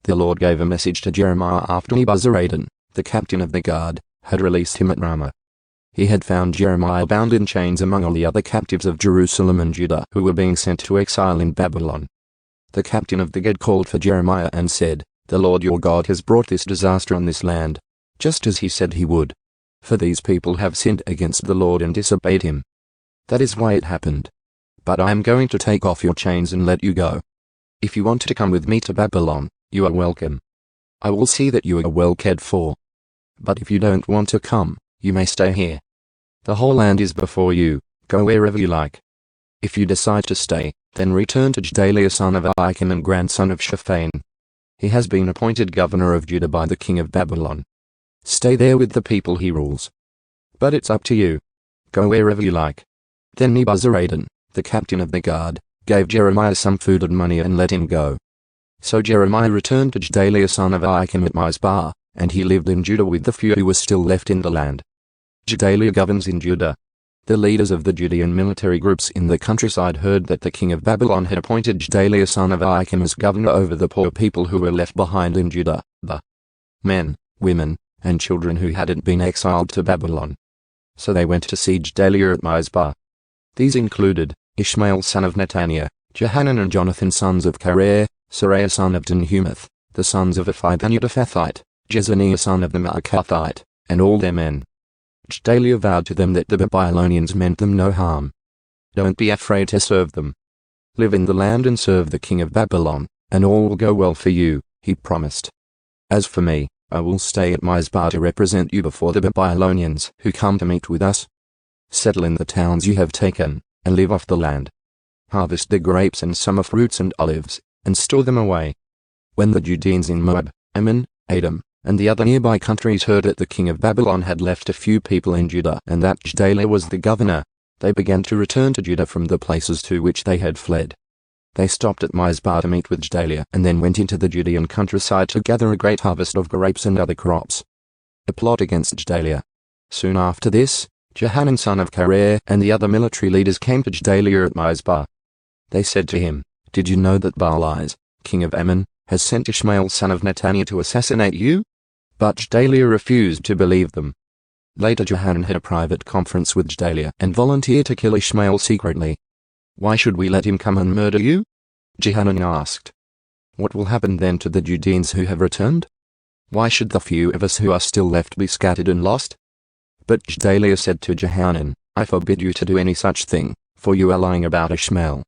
The Lord gave a message to Jeremiah after Nebuzaradan, the captain of the guard, had released him at Ramah. He had found Jeremiah bound in chains among all the other captives of Jerusalem and Judah who were being sent to exile in Babylon. The captain of the guard called for Jeremiah and said, "The Lord your God has brought this disaster on this land, just as he said he would. For these people have sinned against the Lord and disobeyed him. That is why it happened. But I am going to take off your chains and let you go. If you want to come with me to Babylon, you are welcome. I will see that you are well cared for. But if you don't want to come, you may stay here. The whole land is before you, go wherever you like. If you decide to stay, then return to Gedaliah son of Ahikam and grandson of Shaphan. He has been appointed governor of Judah by the king of Babylon. Stay there with the people he rules. But it's up to you. Go wherever you like." Then Nebuzaradan, the captain of the guard, gave Jeremiah some food and money and let him go. So Jeremiah returned to Gedaliah son of Ahikam at Mizpah, and he lived in Judah with the few who were still left in the land. Gedaliah governs in Judah. The leaders of the Judean military groups in the countryside heard that the king of Babylon had appointed Gedaliah son of Ahikam as governor over the poor people who were left behind in Judah, the men, women, and children who hadn't been exiled to Babylon. So they went to see Gedaliah at Mizpah. These included Ishmael son of Netaniah, Johanan and Jonathan sons of Kareah, Seraiah son of Tanhumeth, the sons of Ephai the Netophathite, Jezaniah son of the Maacathite, and all their men. Gedaliah vowed to them that the Babylonians meant them no harm. "Don't be afraid to serve them. Live in the land and serve the king of Babylon, and all will go well for you," he promised. "As for me, I will stay at Mizpah to represent you before the Babylonians who come to meet with us. Settle in the towns you have taken, and live off the land. Harvest the grapes and summer fruits and olives, and store them away." When the Judeans in Moab, Ammon, Edom, and the other nearby countries heard that the king of Babylon had left a few people in Judah and that Gedaliah was the governor, they began to return to Judah from the places to which they had fled. They stopped at Mizpah to meet with Gedaliah and then went into the Judean countryside to gather a great harvest of grapes and other crops. A plot against Gedaliah. Soon after this, Johanan son of Kareah and the other military leaders came to Gedaliah at Mizpah. They said to him, "Did you know that Baalai, king of Ammon, has sent Ishmael son of Netaniah to assassinate you?" But Gedaliah refused to believe them. Later Johanan had a private conference with Gedaliah and volunteered to kill Ishmael secretly. "Why should we let him come and murder you?" Johanan asked. "What will happen then to the Judeans who have returned? Why should the few of us who are still left be scattered and lost?" But Gedaliah said to Johanan, "I forbid you to do any such thing, for you are lying about Ishmael.